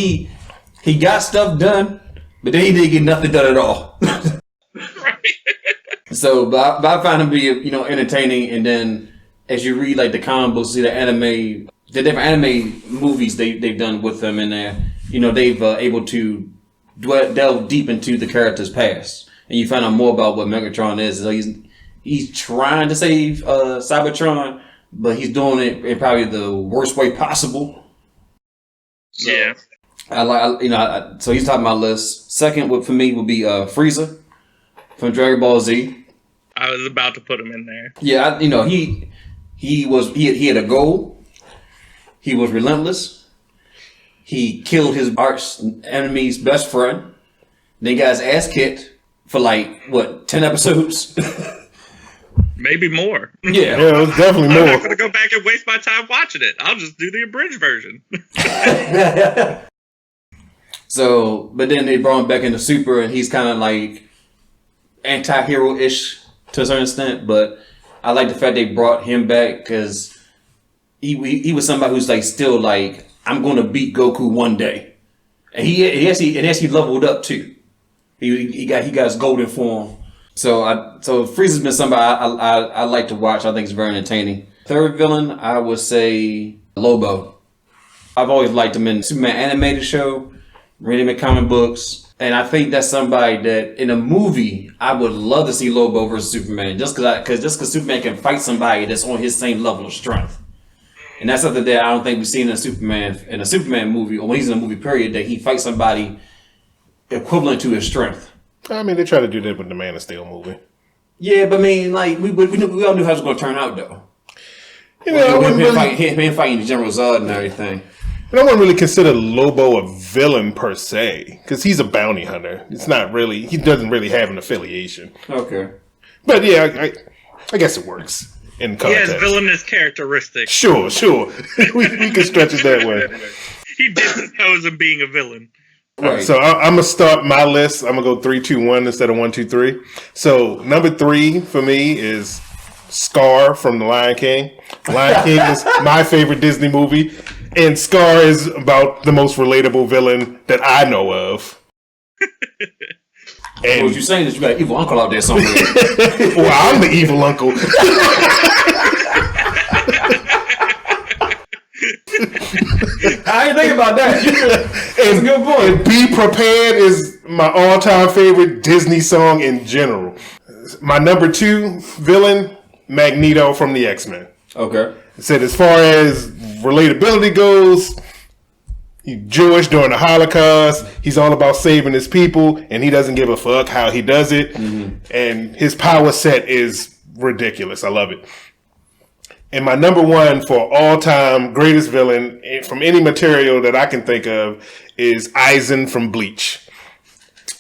He got stuff done, but then he didn't get nothing done at all.
Right.
So, but I found him to be entertaining, and then as you read like the comic books, see the different anime movies they've done with them in there. They've able to delve deep into the character's past, and you find out more about what Megatron is. So he's trying to save Cybertron, but he's doing it in probably the worst way possible. So,
yeah.
So he's top of my list. Second for me would be Frieza from Dragon Ball Z.
I was about to put him in there.
Yeah, he had a goal. He was relentless. He killed his arch enemy's best friend. Then got his ass kicked for 10 episodes.
Maybe more.
Yeah,
it was definitely
I'm
more.
not gonna go back and waste my time watching it. I'll just do the abridged version.
So, but then they brought him back into Super, and he's kind of like anti-hero-ish to a certain extent. But I like the fact they brought him back because he was somebody who's still I'm going to beat Goku one day, and he actually leveled up too. He got his golden form. So Frieza's been somebody I like to watch. I think it's very entertaining. Third villain, I would say Lobo. I've always liked him in Superman animated show, reading the comic books, and I think that's somebody that in a movie I would love to see Lobo versus Superman, just because Superman can fight somebody that's on his same level of strength, and that's something that I don't think we've seen in a Superman movie, or when he's in a movie period, that he fights somebody equivalent to his strength.
I mean, they try to do that with the Man of Steel movie.
Yeah, but I mean, we all knew how it was going to turn out, though. Him fighting General Zod and everything.
And I wouldn't really consider Lobo a villain per se, because he's a bounty hunter. It's not really, he doesn't really have an affiliation.
Okay.
But yeah, I guess it works in context.
He has villainous characteristics.
Sure. we can stretch it that way.
He didn't pose him being a villain.
Right.
So I'm gonna start my list. I'm gonna go 3, 2, 1 instead of 1, 2, 3. So number 3 for me is Scar from The Lion King. Lion King is my favorite Disney movie, and Scar is about the most relatable villain that I know of. And
what you saying is you got an evil uncle out there somewhere?
well, I'm the evil uncle.
I didn't think about that. That's a good point.
And Be Prepared is my all-time favorite Disney song in general. My number 2 villain, Magneto from the X-Men.
Okay.
Said as far as relatability goes, he's Jewish during the Holocaust. He's all about saving his people, and he doesn't give a fuck how he does it. Mm-hmm. And his power set is ridiculous. I love it. And my number 1 for all-time greatest villain from any material that I can think of is Aizen from Bleach.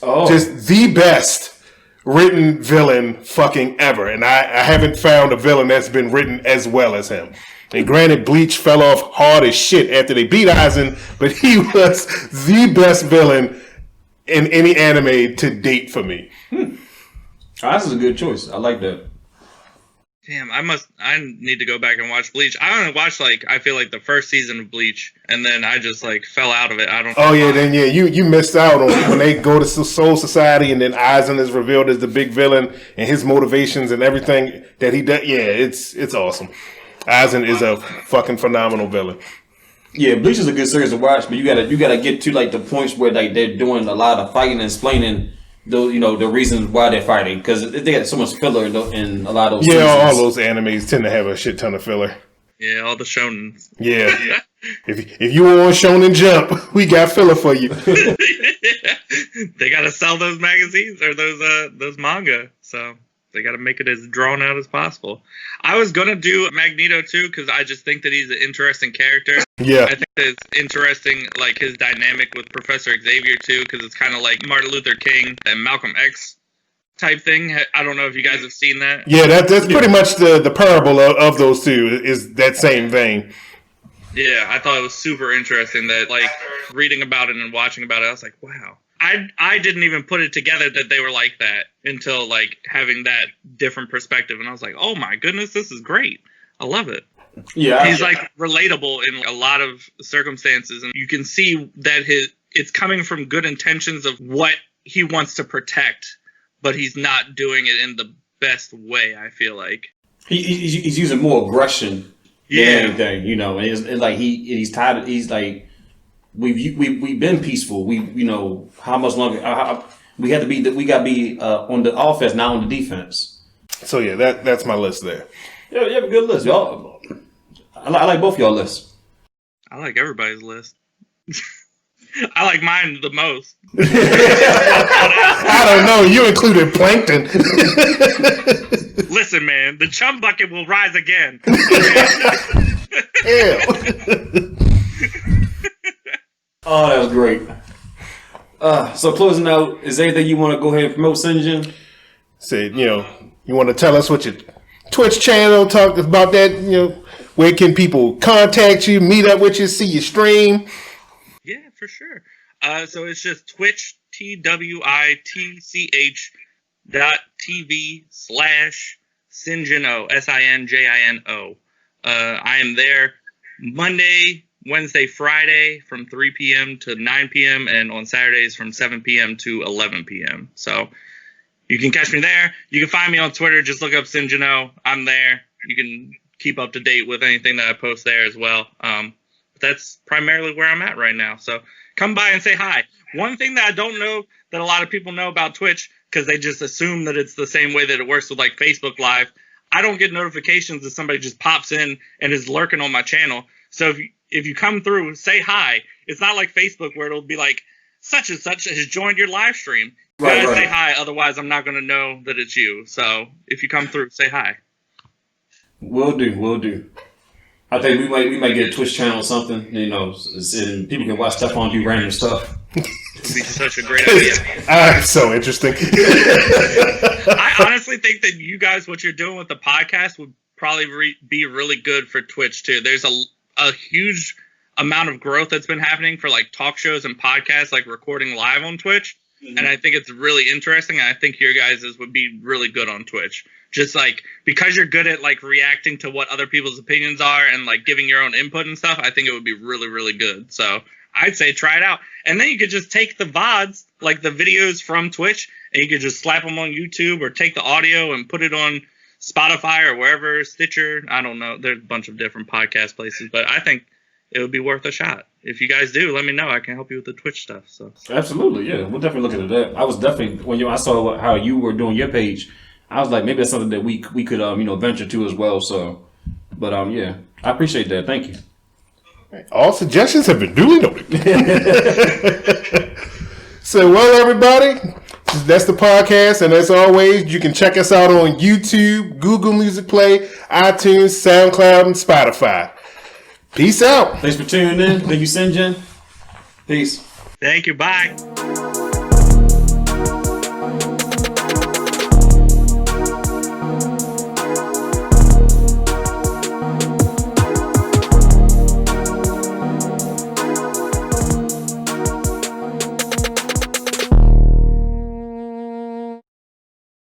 Oh.
Just the best written villain fucking ever. And I haven't found a villain that's been written as well as him. And granted, Bleach fell off hard as shit after they beat Aizen, but he was the best villain in any anime to date for me.
Aizen's a good choice. I like that.
Damn, I need to go back and watch Bleach. I only watched I feel like the first season of Bleach, and then I just fell out of it. I don't know.
Oh yeah, then yeah, you missed out on when they go to Soul Society and then Aizen is revealed as the big villain and his motivations and everything that he does. Yeah, it's awesome. Aizen is a fucking phenomenal villain.
Yeah, Bleach is a good series to watch, but you gotta get to the points where they're doing a lot of fighting and explaining the reasons why they're fighting, because they got so much filler in a lot of those seasons.
All those animes tend to have a shit ton of filler.
Yeah, all the shonens.
Yeah. If you were on Shonen Jump, we got filler for you.
They gotta sell those magazines or those manga, so they gotta make it as drawn out as possible. I was gonna do Magneto too, because I just think that he's an interesting character.
Yeah.
I think that it's interesting, his dynamic with Professor Xavier too, because it's kind of like Martin Luther King and Malcolm X type thing. I don't know if you guys have seen that.
Yeah, that's pretty much the parable of those two is that same thing.
Yeah, I thought it was super interesting that reading about it and watching about it, I was like, wow. I didn't even put it together that they were like that until having that different perspective, and I was like, oh my goodness, this is great. I love it.
Yeah,
he's relatable in a lot of circumstances, and you can see that it's coming from good intentions of what he wants to protect, but he's not doing it in the best way. I feel like
he's using more aggression than anything, and it's he's tired. He's like, we've been peaceful. How much longer we have to be? We got to be on the offense, not on the defense.
So yeah, that's my list there.
Yeah, you have a good list, y'all. I like both y'all lists.
I like everybody's list. I like mine the most.
I don't know. You included Plankton.
Listen, man, the chum bucket will rise again.
Hell.
Oh, that was great. So closing out, is there anything you want to go ahead and promote, Sinjin?
Said, you want to tell us what your Twitch channel, talk about that, where can people contact you, meet up with you, see your stream?
Yeah, for sure. So it's just Twitch, twitch.tv/Sinjino, SINJINO. I am there Monday, Wednesday, Friday from 3 p.m. to 9 p.m. and on Saturdays from 7 p.m. to 11 p.m. So you can catch me there. You can find me on Twitter. Just look up Sinjino. I'm there. You can keep up to date with anything that I post there as well. But that's primarily where I'm at right now. So come by and say hi. One thing that I don't know that a lot of people know about Twitch, because they just assume that it's the same way that it works with like Facebook Live. I don't get notifications if somebody just pops in and is lurking on my channel. So if you come through, say hi. It's not like Facebook where it'll be like, such and such has joined your live stream. You gotta say hi, otherwise I'm not going to know that it's you. So if you come through, say hi.
Will do. I think we might get a Twitch channel or something, and people can watch stuff on do random stuff.
It would be such a great idea.
So interesting.
I honestly think that you guys, what you're doing with the podcast would probably be really good for Twitch too. There's a huge amount of growth that's been happening for like talk shows and podcasts, like recording live on Twitch. Mm-hmm. And I think it's really interesting. And I think your guys' would be really good on Twitch. Just like, because you're good at like reacting to what other people's opinions are and like giving your own input and stuff, I think it would be really, really good. So I'd say try it out. And then you could just take the VODs, like the videos from Twitch, and you could just slap them on YouTube or take the audio and put it on Spotify or wherever, Stitcher. I don't know. There's a bunch of different podcast places, but I think it would be worth a shot. If you guys do, let me know. I can help you with the Twitch stuff. So
absolutely, yeah, we'll definitely look into that. I was definitely when I saw how you were doing your page, I was like, maybe that's something that we could venture to as well. So, but yeah, I appreciate that. Thank you.
All suggestions have been duly noted. So, well, everybody, that's the podcast, and as always, you can check us out on YouTube, Google Music Play, iTunes, SoundCloud, and Spotify. Peace out.
Thanks for tuning in. Thank you, Sinjin. Peace.
Thank you. Bye.